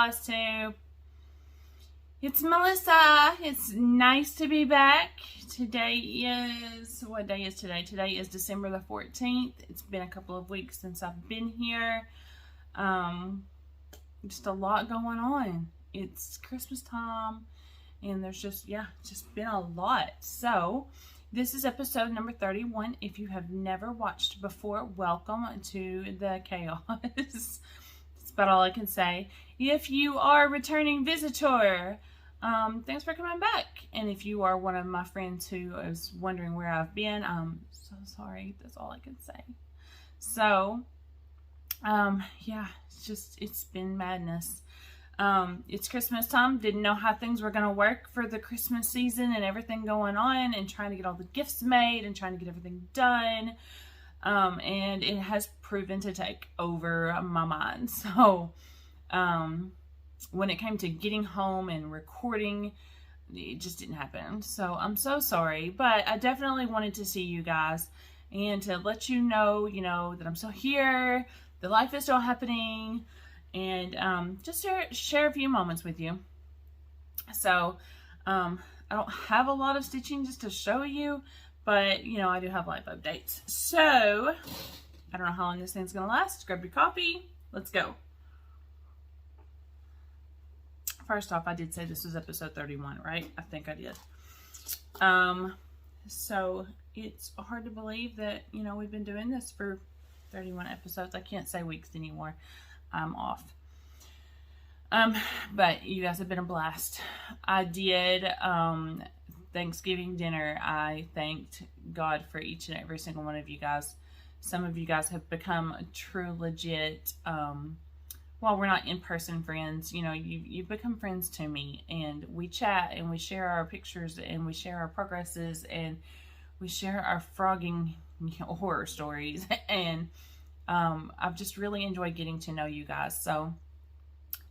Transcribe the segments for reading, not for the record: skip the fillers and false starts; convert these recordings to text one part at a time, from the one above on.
Flosstube. It's Melissa. It's nice to be back. Today is, what day is today? Today is December the 14th. It's been a couple of weeks since I've been here. Just a lot going on. It's Christmas time and there's just been a lot. So this is episode number 31. If you have never watched before, welcome to the chaos. That's about all I can say. If you are a returning visitor, thanks for coming back. And if you are one of my friends who is wondering where I've been, I'm so sorry. That's all I can say. So, yeah, it's been madness. It's Christmas time. Didn't know how things were going to work for the Christmas season and everything going on and trying to get all the gifts made and trying to get everything done. And it has proven to take over my mind. So, when it came to getting home and recording, it just didn't happen. So I'm so sorry, but I definitely wanted to see you guys and to let you know, that I'm still here, that life is still happening, and just share a few moments with you. So I don't have a lot of stitching just to show you, but I do have life updates. So I don't know how long this thing's gonna last. Grab your coffee. Let's go. First off, I did say this was episode 31, right? I think I did. So it's hard to believe that, we've been doing this for 31 episodes. I can't say weeks anymore. I'm off. But you guys have been a blast. I did, Thanksgiving dinner. I thanked God for each and every single one of you guys. Some of you guys have become true, legit, while we're not in-person friends, you've become friends to me, and we chat and we share our pictures and we share our progresses and we share our frogging horror stories, and I've just really enjoyed getting to know you guys. So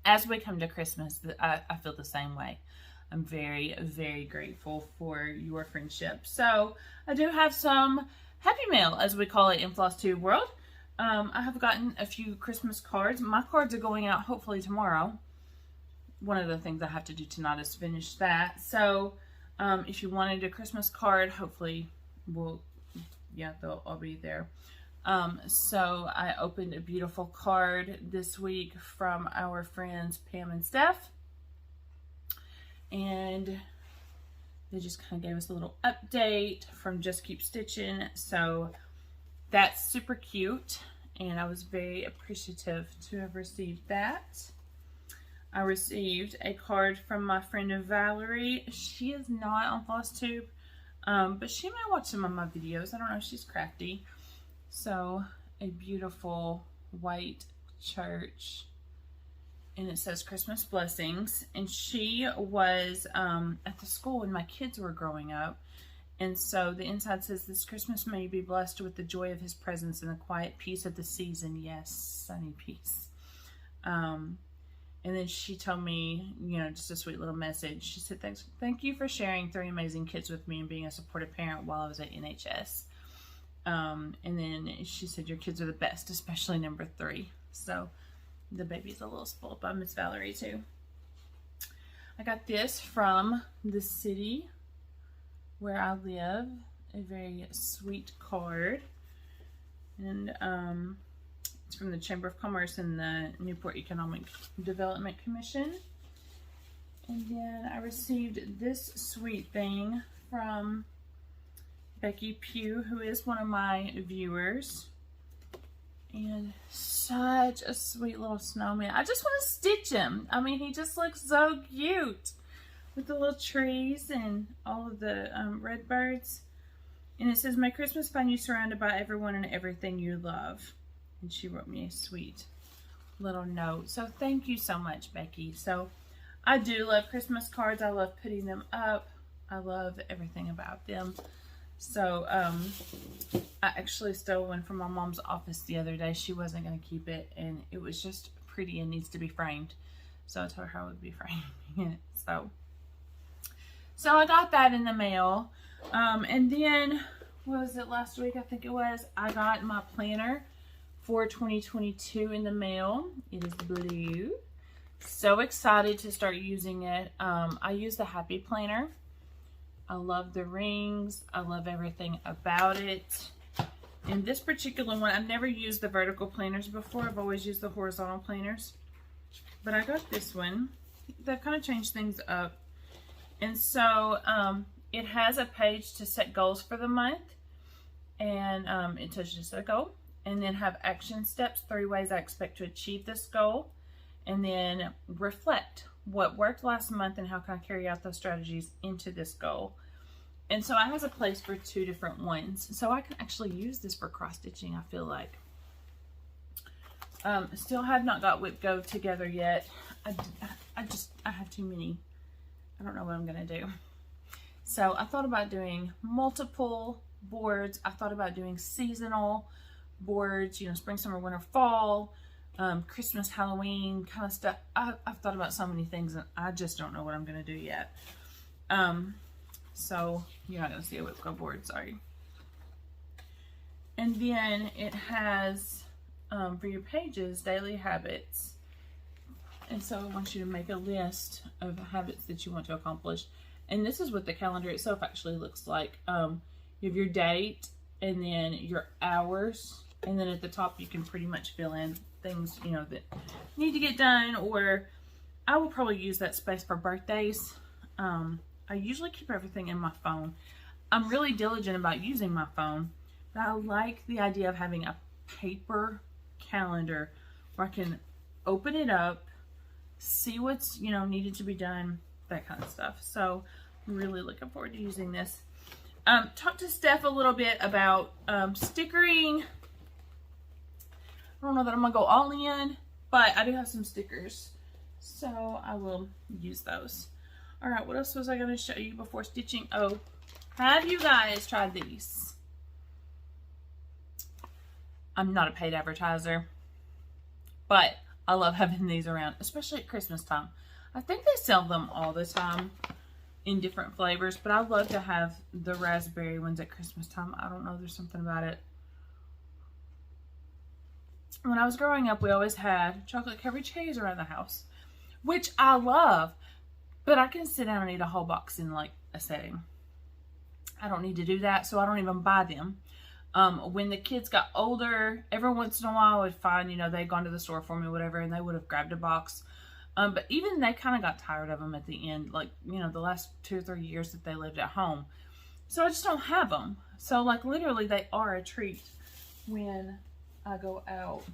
as we come to Christmas, I feel the same way. I'm very, very grateful for your friendship. So I do have some happy mail, as we call it in Flosstube world. I have gotten a few Christmas cards. My cards are going out hopefully tomorrow. One of the things I have to do tonight is finish that. So, if you wanted a Christmas card, hopefully they'll all be there. So I opened a beautiful card this week from our friends Pam and Steph. And they just kind of gave us a little update from Just Keep Stitching. So that's super cute, and I was very appreciative to have received that. I received a card from my friend Valerie. She is not on Flosstube, but she might watch some of my videos. I don't know, she's crafty. So, a beautiful white church, and it says Christmas Blessings, and she was at the school when my kids were growing up. And so the inside says, "This Christmas may you be blessed with the joy of his presence and the quiet peace of the season." Yes, sunny peace. And then she told me, just a sweet little message. She said, thank you for sharing 3 amazing kids with me and being a supportive parent while I was at NHS. And then she said, your kids are the best, especially number 3. So the baby's a little spoiled by Miss Valerie too. I got this from the city where I live, a very sweet card, and it's from the Chamber of Commerce and the Newport Economic Development Commission. And then I received this sweet thing from Becky Pugh, who is one of my viewers, and such a sweet little snowman. I just want to stitch him. I mean, he just looks so cute with the little trees and all of the red birds. And it says, "May Christmas find you surrounded by everyone and everything you love." And she wrote me a sweet little note. So thank you so much, Becky. So I do love Christmas cards. I love putting them up. I love everything about them. So I actually stole one from my mom's office the other day. She wasn't going to keep it, and it was just pretty and needs to be framed. So I told her I would be framing it. So I got that in the mail. And then, what was it, last week? I think it was. I got my planner for 2022 in the mail. It is blue. So excited to start using it. I use the Happy Planner. I love the rings. I love everything about it. And this particular one, I've never used the vertical planners before. I've always used the horizontal planners. But I got this one. They've kind of changed things up. And so it has a page to set goals for the month. And it tells you to set a goal. And then have action steps, 3 ways I expect to achieve this goal. And then reflect what worked last month and how can I carry out those strategies into this goal. And so it has a place for 2 different ones. So I can actually use this for cross stitching, I feel like. Still have not got Whip Go together yet. I have too many. I don't know what I'm gonna do. So I thought about doing multiple boards. I thought about doing seasonal boards, you know, spring, summer, winter, fall, Christmas, Halloween kind of stuff. I've thought about so many things and I just don't know what I'm gonna do yet. So you're not gonna see a Whip Go board, sorry. And then it has for your pages, daily habits. And so I want you to make a list of habits that you want to accomplish. And this is what the calendar itself actually looks like. You have your date and then your hours. And then at the top, you can pretty much fill in things, you know, that need to get done. Or I will probably use that space for birthdays. I usually keep everything in my phone. I'm really diligent about using my phone. But I like the idea of having a paper calendar where I can open it up, see what's, you know, needed to be done, that kind of stuff. So I'm really looking forward to using this. Talk to Steph a little bit about stickering. I don't know that I'm gonna go all in, but I do have some stickers, so I will use those. All right, what else was I gonna show you before stitching? Oh, have you guys tried these? I'm not a paid advertiser, but I love having these around, especially at Christmas time. I think they sell them all the time in different flavors, but I love to have the raspberry ones at Christmas time. I don't know, there's something about it. When I was growing up, we always had chocolate covered cherries around the house, which I love, but I can sit down and eat a whole box in like a setting. I don't need to do that, so I don't even buy them. When the kids got older, every once in a while I would find, you know, they'd gone to the store for me, whatever, and they would have grabbed a box. But even they kind of got tired of them at the end, like, you know, the last 2 or 3 years that they lived at home. So I just don't have them. So, like, literally they are a treat when I go out,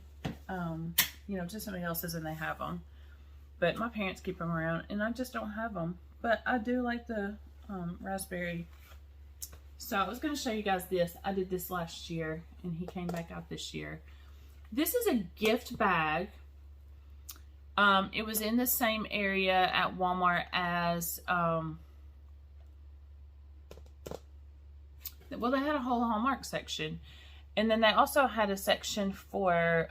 you know, to somebody else's and they have them. But my parents keep them around and I just don't have them. But I do like the raspberry. So I was going to show you guys this. I did this last year and he came back out this year. This is a gift bag. It was in the same area at Walmart as, well, they had a whole Hallmark section. And then they also had a section for,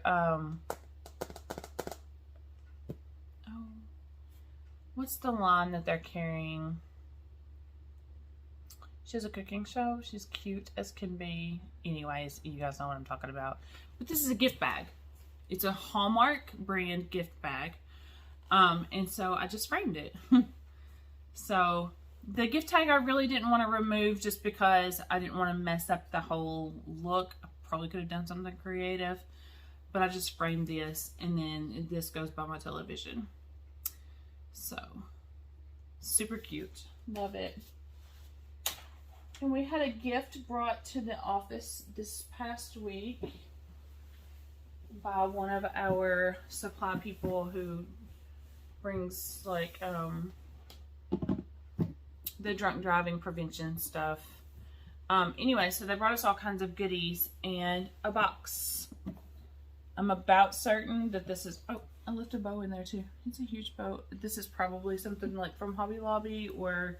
what's the line that they're carrying? She has a cooking show. She's cute as can be. Anyways, you guys know what I'm talking about. But this is a gift bag. It's a Hallmark brand gift bag. And so I just framed it. So the gift tag I really didn't want to remove just because I didn't want to mess up the whole look. I probably could have done something creative. But I just framed this and then this goes by my television. So super cute. Love it. And we had a gift brought to the office this past week by one of our supply people who brings like the drunk driving prevention stuff. Anyway, so they brought us all kinds of goodies and a box. I'm about certain that this is, oh, I left a bow in there too. It's a huge bow. This is probably something like from Hobby Lobby or,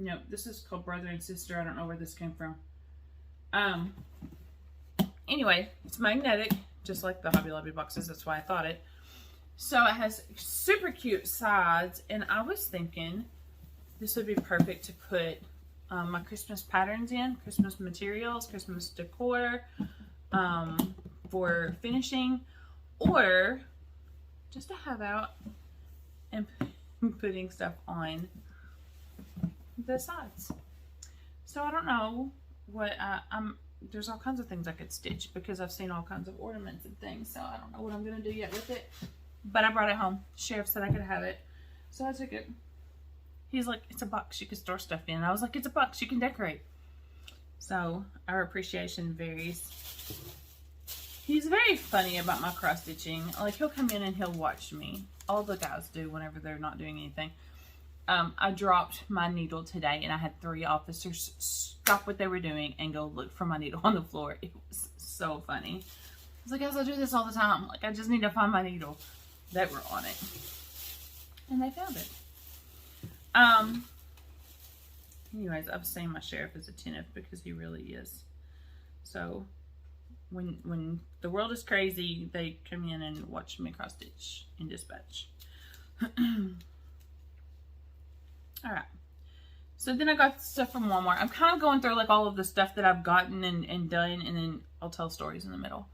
no, this is called Brother and Sister. I don't know where this came from. Anyway, it's magnetic, just like the Hobby Lobby boxes. That's why I thought it. So it has super cute sides, and I was thinking this would be perfect to put my Christmas patterns in, Christmas materials, Christmas decor for finishing, or just to have out and putting stuff on the sides. So I don't know what there's all kinds of things I could stitch because I've seen all kinds of ornaments and things. So I don't know what I'm gonna do yet with it. But I brought it home. Sheriff said I could have it, so I took it. He's like, it's a box you can store stuff in. I was like, it's a box you can decorate. So our appreciation varies. He's very funny about my cross stitching. Like, he'll come in and he'll watch me. All the guys do whenever they're not doing anything. I dropped my needle today and I had 3 officers stop what they were doing and go look for my needle on the floor. It was so funny. I was like, guys, I do this all the time. Like, I just need to find my needle. They were on it. And they found it. Anyways, I've seen my sheriff is attentive because he really is. So when the world is crazy, they come in and watch me cross stitch and dispatch. Alright. So then I got stuff from Walmart. I'm kind of going through like all of the stuff that I've gotten and done, and then I'll tell stories in the middle.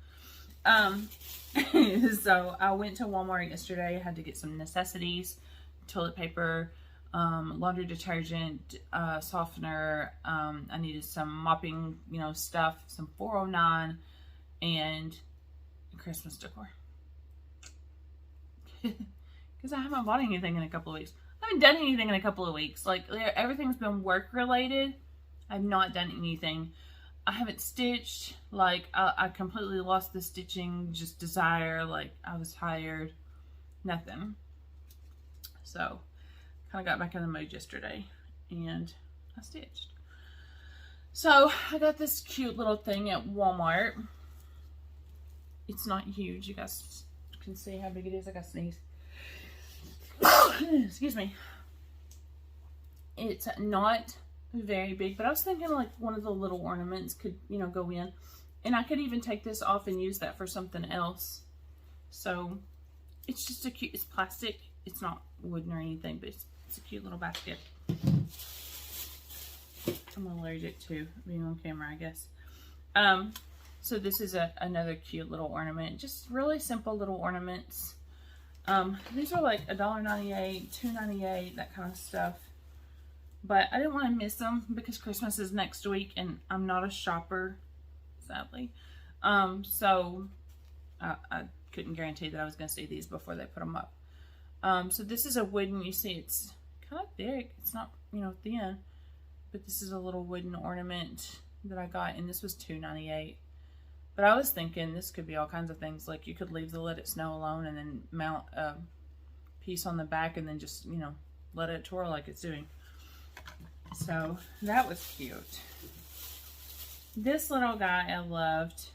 So I went to Walmart yesterday. I had to get some necessities, toilet paper, laundry detergent, softener. I needed some mopping, stuff, some 409, and Christmas decor. Because I haven't bought anything in a couple of weeks. I haven't done anything in a couple of weeks. Like, everything's been work related. I've not done anything. I haven't stitched. Like, I completely lost the stitching just desire. Like, I was tired. Nothing. So kind of got back in the mood yesterday and I stitched. So I got this cute little thing at Walmart. It's not huge. You guys can see how big it is. I got sneeze. Excuse me. It's not very big, but I was thinking like one of the little ornaments could, go in, and I could even take this off and use that for something else. So it's just it's plastic. It's not wooden or anything, but it's a cute little basket. I'm allergic to being on camera, I guess. So this is another cute little ornament. Just really simple little ornaments. These are like $1.98, $2.98, that kind of stuff. But I didn't want to miss them because Christmas is next week and I'm not a shopper, sadly. So I couldn't guarantee that I was going to see these before they put them up. So this is a wooden, you see it's kind of thick. It's not, thin. But this is a little wooden ornament that I got, and this was $2.98. But I was thinking this could be all kinds of things. Like, you could leave the Let It Snow alone and then mount a piece on the back and then just, let it twirl like it's doing. So that was cute. This little guy I loved.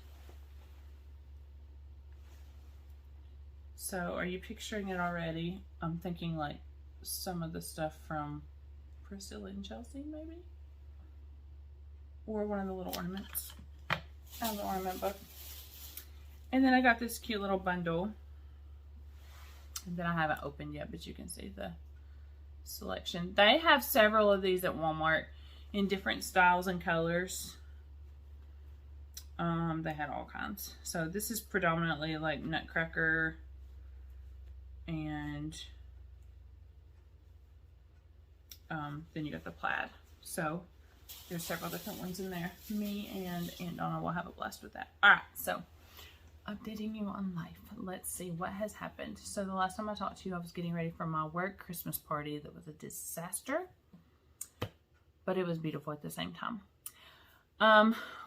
So are you picturing it already? I'm thinking like some of the stuff from Priscilla and Chelsea, maybe? Or one of the little ornaments. Out of the ornament book. And then I got this cute little bundle that I haven't opened yet, but you can see the selection. They have several of these at Walmart in different styles and colors. They had all kinds. So this is predominantly like Nutcracker, and then you got the plaid. So there's several different ones in there. Me and Aunt Donna will have a blast with that. Alright, so updating you on life. Let's see what has happened. So the last time I talked to you, I was getting ready for my work Christmas party that was a disaster, but it was beautiful at the same time.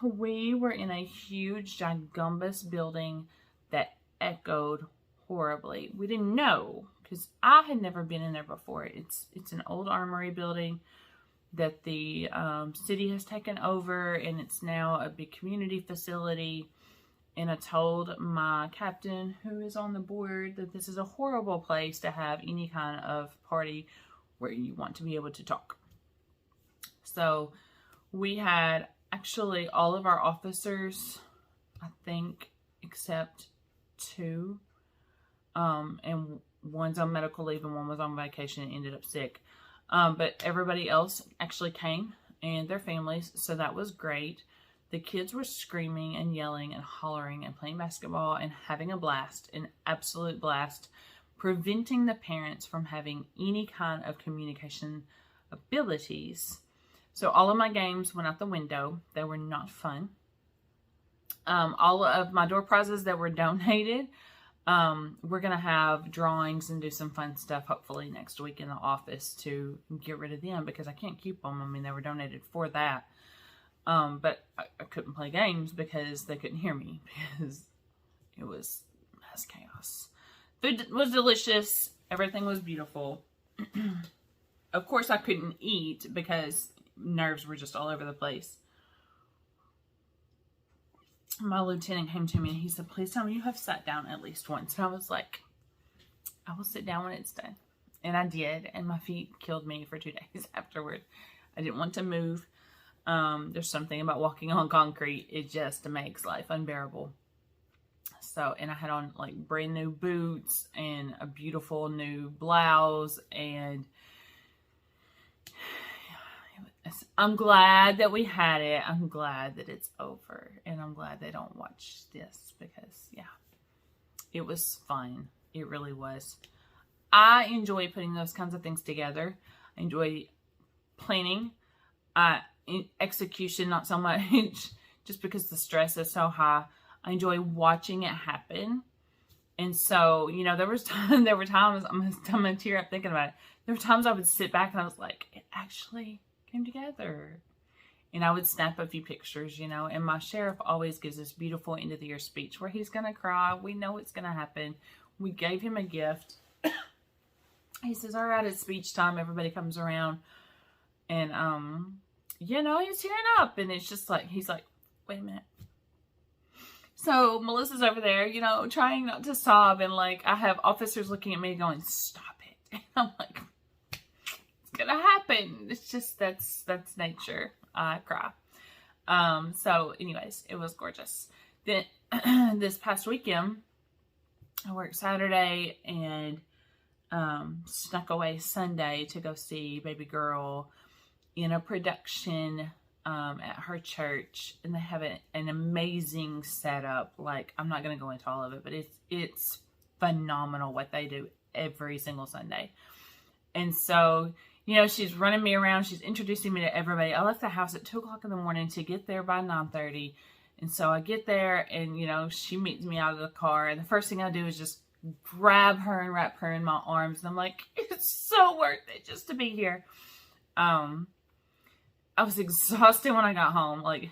We were in a huge, gigantic building that echoed horribly. We didn't know because I had never been in there before. It's an old armory building that the city has taken over, and it's now a big community facility. And I told my captain, who is on the board, that this is a horrible place to have any kind of party where you want to be able to talk. So we had actually all of our officers, I think, except 2, and one's on medical leave and one was on vacation and ended up sick. But everybody else actually came, and their families, so that was great. The kids were screaming and yelling and hollering and playing basketball and having a blast, an absolute blast. preventing the parents from having any kind of communication abilities. So all of my games went out the window. They were not fun. All of my door prizes that were donated, we're going to have drawings and do some fun stuff hopefully next week in the office to get rid of them because I can't keep them. I mean, they were donated for that. But I couldn't play games because they couldn't hear me because it was mass chaos. Food was delicious. Everything was beautiful. Of course, I couldn't eat because nerves were just all over the place. My lieutenant came to me and he said, please tell me you have sat down at least once. And I was like, I will sit down when it's done. And I did. And my feet killed me for 2 days afterward. I didn't want to move. There's something about walking on concrete. It just makes life unbearable. So, and I had on like brand new boots and a beautiful new blouse. And I'm glad that we had it. I'm glad that it's over. And I'm glad they don't watch this because, yeah, it was fun. It really was. I enjoy putting those kinds of things together. I enjoy planning. Execution, not so much, just because the stress is so high. I enjoy watching it happen. And so, you know, there were times, I'm going to tear up thinking about it. There were times I would sit back and I was like, it actually came together. And I would snap a few pictures, you know, and my sheriff always gives this beautiful end of the year speech where he's going to cry. We know it's going to happen. We gave him a gift. He says, all right, it's speech time. Everybody comes around. And, you know, he's tearing up. And it's just like, he's like, wait a minute. So Melissa's over there, you know, trying not to sob. And like, I have officers looking at me going, stop it. And I'm like, it's going to happen. It's just, that's nature. I cry. So anyways, it was gorgeous. Then this past weekend, I worked Saturday and snuck away Sunday to go see baby girl in a production at her church, and they have an amazing setup. Like, I'm not going to go into all of it, but it's phenomenal what they do every single Sunday. And so, you know, she's running me around. She's introducing me to everybody. I left the house at 2 o'clock in the morning to get there by 9:30. And so I get there and, you know, she meets me out of the car. And the first thing I do is just grab her and wrap her in my arms. And I'm like, it's so worth it just to be here. I was exhausted when I got home, like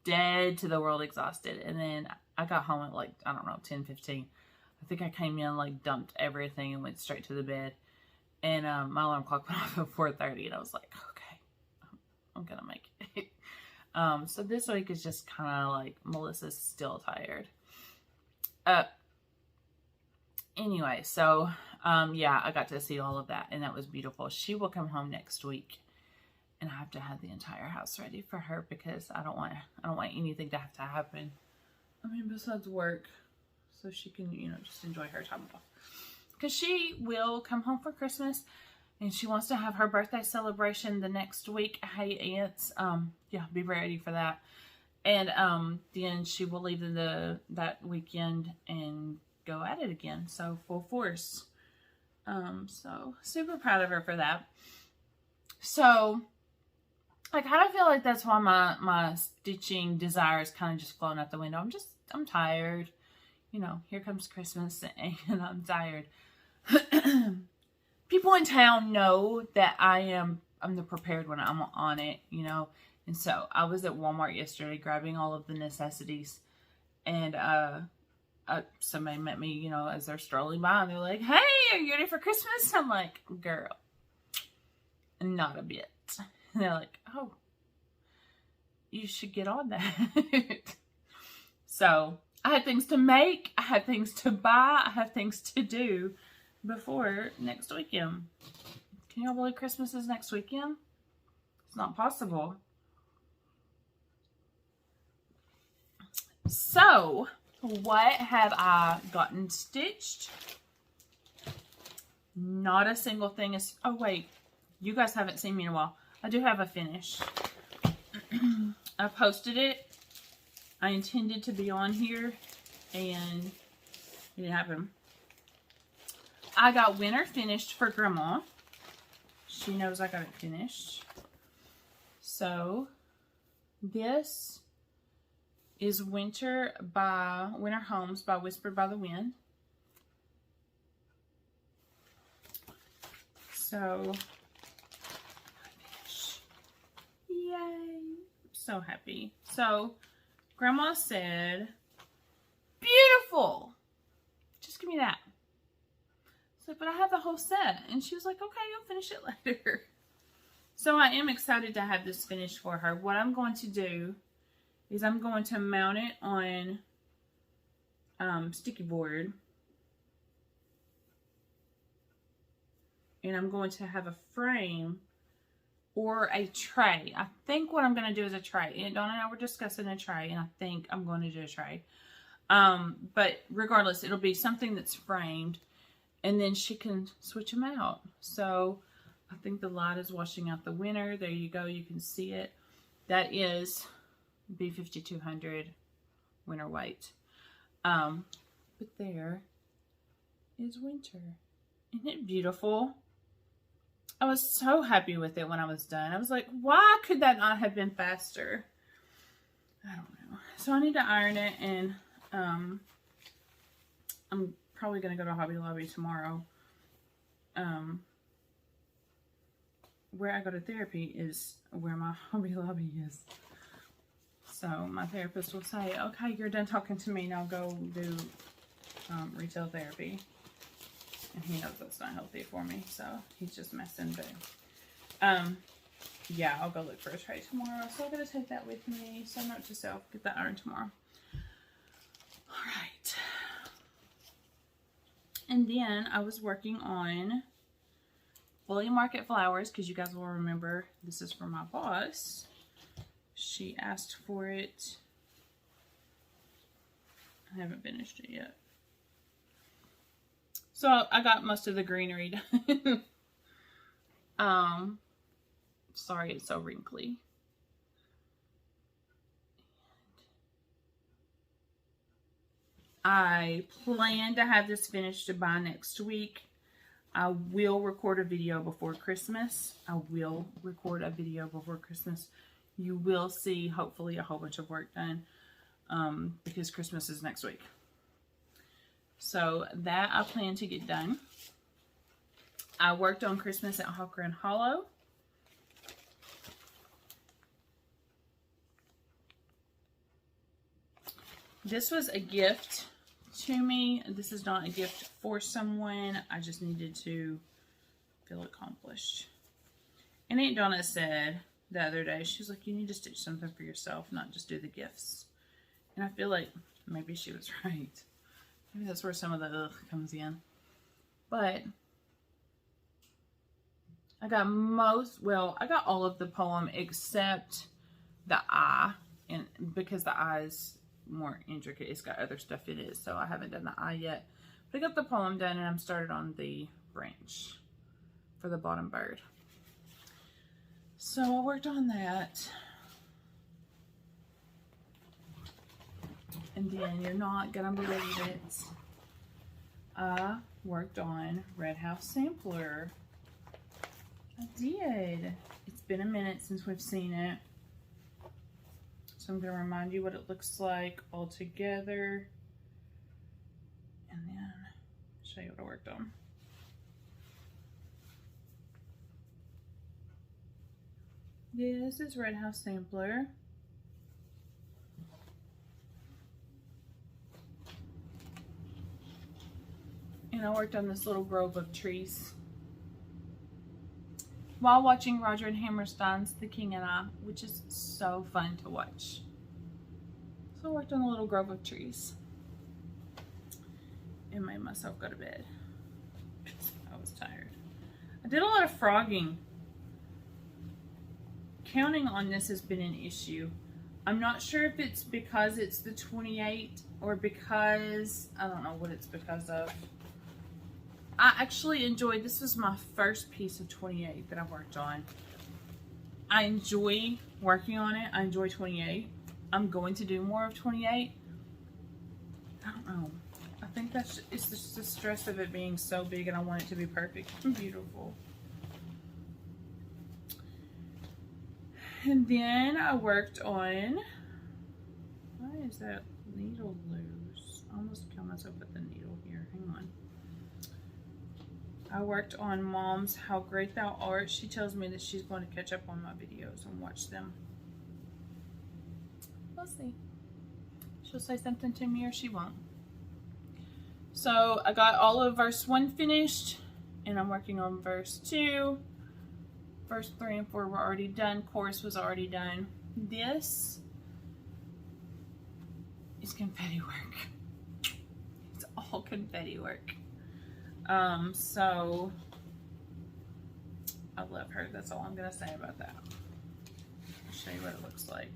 dead to the world exhausted. And then I got home at like, I don't know, 10:15. I think I came in, like dumped everything and went straight to the bed. And my alarm clock went off at 4:30 and I was like, okay, I'm going to make it. So this week is just kind of like Melissa's still tired. Anyway, so yeah, I got to see all of that and that was beautiful. She will come home next week. And I have to have the entire house ready for her because I don't want anything to have to happen. I mean, besides work, so she can, you know, just enjoy her time off. Because she will come home for Christmas, and she wants to have her birthday celebration the next week. Hey, aunts, yeah, be ready for that. And then she will leave that weekend and go at it again. So full force. So super proud of her for that. So I kind of feel like that's why my stitching desire is kind of just flown out the window. I'm tired. You know, here comes Christmas and I'm tired. People in town know that I'm the prepared when I'm on it, you know. And so I was at Walmart yesterday grabbing all of the necessities. And somebody met me, you know, as they're strolling by. And they're like, hey, are you ready for Christmas? I'm like, girl, not a bit. And they're like, oh, you should get on that. So I had things to make. I had things to buy. I have things to do before next weekend. Can y'all believe Christmas is next weekend? It's not possible. So what have I gotten stitched? Not a single thing is... Oh, wait. You guys haven't seen me in a while. I do have a finish. I posted it. I intended to be on here. And it didn't happen. I got winter finished for Grandma. She knows I got it finished. So this is Winter Homes by Whispered by the Wind. So, yay! So happy. So, Grandma said, beautiful! Just give me that. So, but I have the whole set. And she was like, okay, you'll finish it later. So, I am excited to have this finished for her. What I'm going to do is I'm going to mount it on sticky board. And I'm going to have a frame or a tray. I think what I'm going to do is a tray. And Donna and I were discussing a tray, and I think I'm going to do a tray. But regardless, it'll be something that's framed, and then she can switch them out. So I think the light is washing out the winter. There you go. You can see it. That is B5200 winter white. But there is winter. Isn't it beautiful? I was so happy with it when I was done. I was like, why could that not have been faster? I don't know. So I need to iron it, and I'm probably going to go to Hobby Lobby tomorrow. Where I go to therapy is where my Hobby Lobby is. So my therapist will say, okay, you're done talking to me. Now go do retail therapy. And he knows that's not healthy for me, so he's just messing. But yeah, I'll go look for a tray tomorrow. So I'm going to take that with me. So note to self, get that iron tomorrow. All right. And then I was working on Flea Market flowers, because you guys will remember this is for my boss. She asked for it. I haven't finished it yet. So I got most of the greenery done. Sorry, it's so wrinkly. I plan to have this finished by next week. I will record a video before Christmas. You will see, hopefully, a whole bunch of work done because Christmas is next week. So that I plan to get done. I worked on Christmas at Hawker and Hollow. This was a gift to me. This is not a gift for someone. I just needed to feel accomplished. And Aunt Donna said the other day, she was like, you need to stitch something for yourself, not just do the gifts. And I feel like maybe she was right. Maybe that's where some of the ugh comes in. But I got I got all of the poem except the eye. And because the eye is more intricate, it's got other stuff in it. So I haven't done the eye yet. But I got the poem done, and I'm started on the branch for the bottom bird. So I worked on that. And then you're not gonna believe it. I worked on Red House Sampler. I did. It's been a minute since we've seen it. So I'm gonna remind you what it looks like all together. And then show you what I worked on. This is Red House Sampler. And I worked on this little grove of trees while watching Roger and Hammerstein's The King and I, which is so fun to watch. So I worked on a little grove of trees and made myself go to bed. I was tired. I did a lot of frogging. Counting on this has been an issue. I'm not sure if it's because it's the 28 or because, I don't know what it's because of. I actually enjoyed, this was my first piece of 28 that I worked on. I enjoy working on it. I enjoy 28. I'm going to do more of 28. I don't know. I think it's just the stress of it being so big, and I want it to be perfect and beautiful. And then I worked on, why is that needle loose? I almost killed myself with the needle here. Hang on. I worked on Mom's How Great Thou Art. She tells me that she's going to catch up on my videos and watch them. We'll see. She'll say something to me or she won't. So I got all of verse 1 finished, and I'm working on verse 2. Verse 3 and 4 were already done. Chorus was already done. This is confetti work. It's all confetti work. So I love her. That's all I'm going to say about that. I'll show you what it looks like.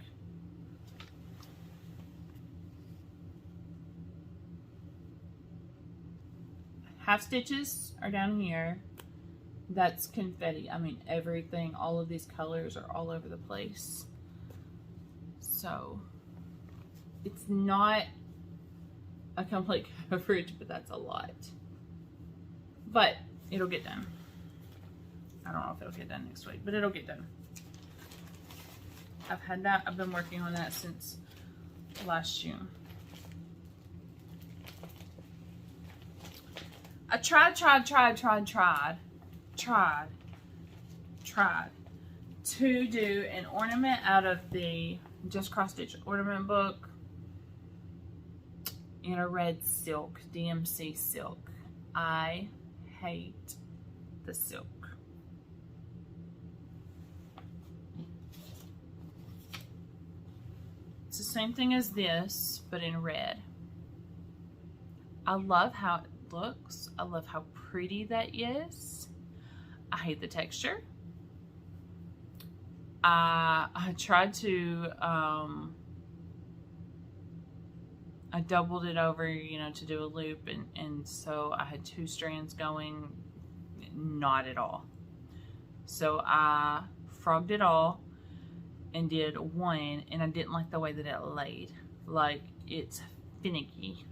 Half stitches are down here. That's confetti. I mean, everything, all of these colors are all over the place. So it's not a complete coverage, but that's a lot. But it'll get done. I don't know if it'll get done next week, but it'll get done. I've been working on that since last June. I tried to do an ornament out of the Just Cross Stitch ornament book in a red silk, DMC silk. I hate the silk. It's the same thing as this, but in red. I love how it looks. I love how pretty that is. I hate the texture. I tried to, I doubled it over, you know, to do a loop, and so I had 2 strands going, not at all. So I frogged it all and did 1, and I didn't like the way that it laid. Like, it's finicky.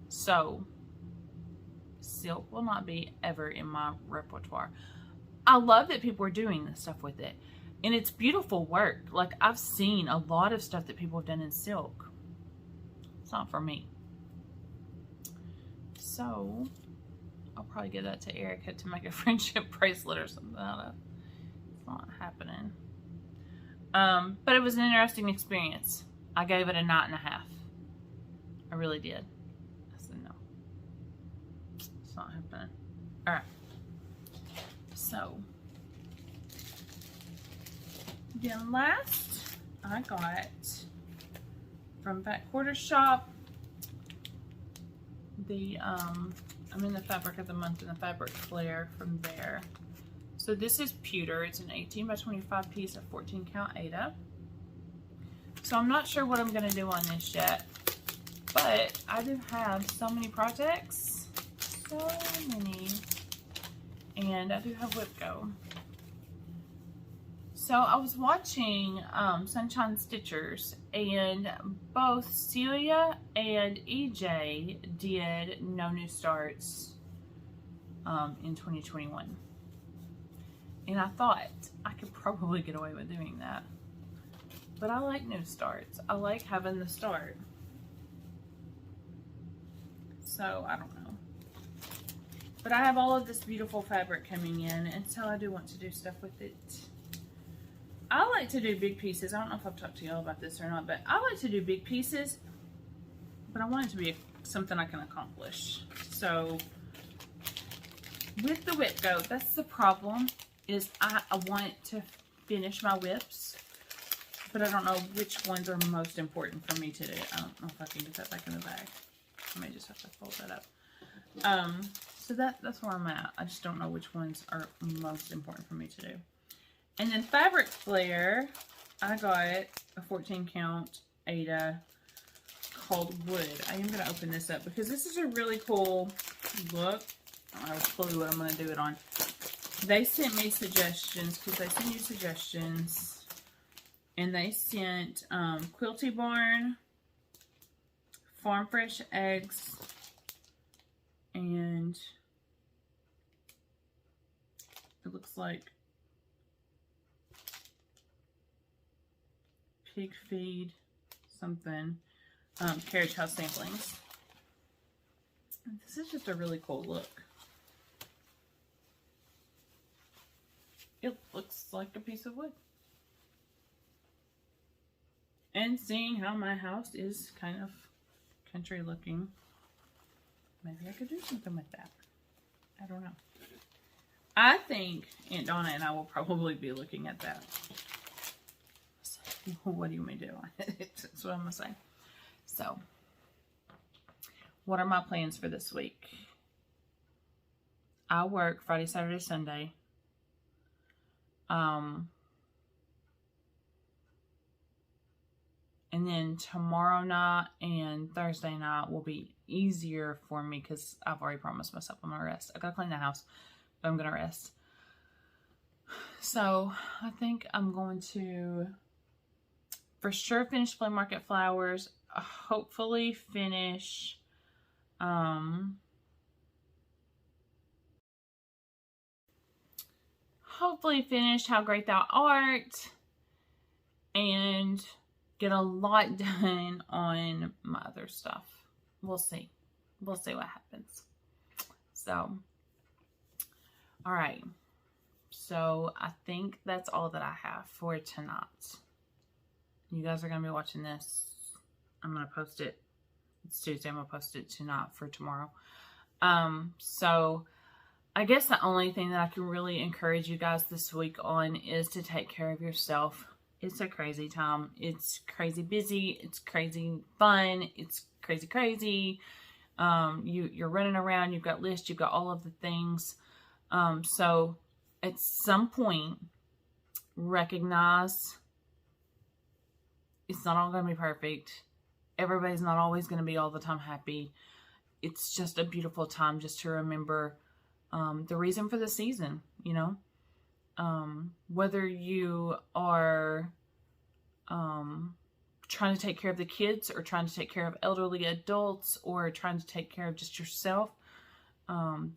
So silk will not be ever in my repertoire. I love that people are doing this stuff with it, and it's beautiful work. Like, I've seen a lot of stuff that people have done in silk. It's not for me. So I'll probably give that to Erica to make a friendship bracelet or something out of. It's not happening. But it was an interesting experience. I gave it a 9.5. I really did. I said no. It's not happening. Alright. So then last I got from Fat Quarter Shop the I'm in the fabric of the month and the fabric flare from there. So this is pewter. It's an 18 by 25 piece of 14 count Aida. So I'm not sure what I'm going to do on this yet, but I do have so many projects, so many, and I do have Whipco. So I was watching Sunshine Stitchers, and both Celia and EJ did no new starts in 2021. And I thought I could probably get away with doing that. But I like new starts. I like having the start. So I don't know. But I have all of this beautiful fabric coming in, and so I do want to do stuff with it. I like to do big pieces. I don't know if I've talked to y'all about this or not, but I like to do big pieces, but I want it to be something I can accomplish. So with the Whipco, that's the problem, is I want to finish my whips, but I don't know which ones are most important for me to do. I don't know if I can get that back in the bag. I may just have to fold that up. So that's where I'm at. I just don't know which ones are most important for me to do. And then fabric flare, I got a 14 count Aida called Wood. I am going to open this up because this is a really cool look. I don't have a clue what I'm going to do it on. They sent me suggestions, because they send you suggestions. And they sent Quilty Barn, farm fresh eggs, and it looks like pig feed, something, carriage house samplings. And this is just a really cool look. It looks like a piece of wood. And seeing how my house is kind of country looking, maybe I could do something with that. I don't know. I think Aunt Donna and I will probably be looking at that. So, what do you want me to do? That's what I'm going to say. So, what are my plans for this week? I work Friday, Saturday, Sunday. And then tomorrow night and Thursday night will be easier for me because I've already promised myself I'm going to rest. I got to clean the house, but I'm going to rest. So I think I'm going to for sure finish Flea Market Flowers. Hopefully finish How Great Thou Art, and get a lot done on my other stuff. We'll see. We'll see what happens. So, all right. So, I think that's all that I have for tonight. You guys are going to be watching this. I'm going to post it. It's Tuesday. I'm going to post it tonight for tomorrow. So, I guess the only thing that I can really encourage you guys this week on is to take care of yourself. It's a crazy time. It's crazy busy. It's crazy fun. It's crazy. You're running around. You've got lists. You've got all of the things. So at some point, recognize it's not all going to be perfect. Everybody's not always going to be all the time happy. It's just a beautiful time just to remember the reason for the season, you know. Whether you are trying to take care of the kids or trying to take care of elderly adults or trying to take care of just yourself,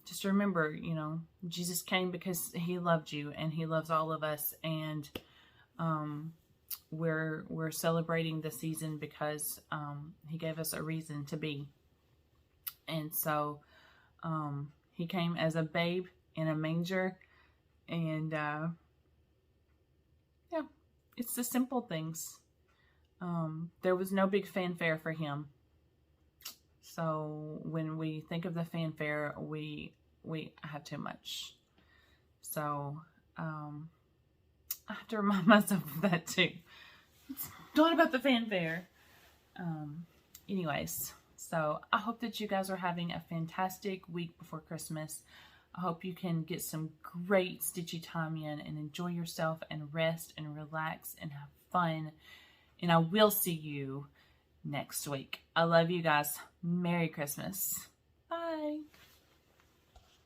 just remember, you know, Jesus came because he loved you and he loves all of us, and we're celebrating the season because he gave us a reason to be. And so he came as a babe in a manger. And, yeah, it's the simple things. There was no big fanfare for him. So when we think of the fanfare, we have too much. So, I have to remind myself of that too. It's not about the fanfare. Anyways, so I hope that you guys are having a fantastic week before Christmas. I hope you can get some great stitchy time in and enjoy yourself and rest and relax and have fun. And I will see you next week. I love you guys. Merry Christmas.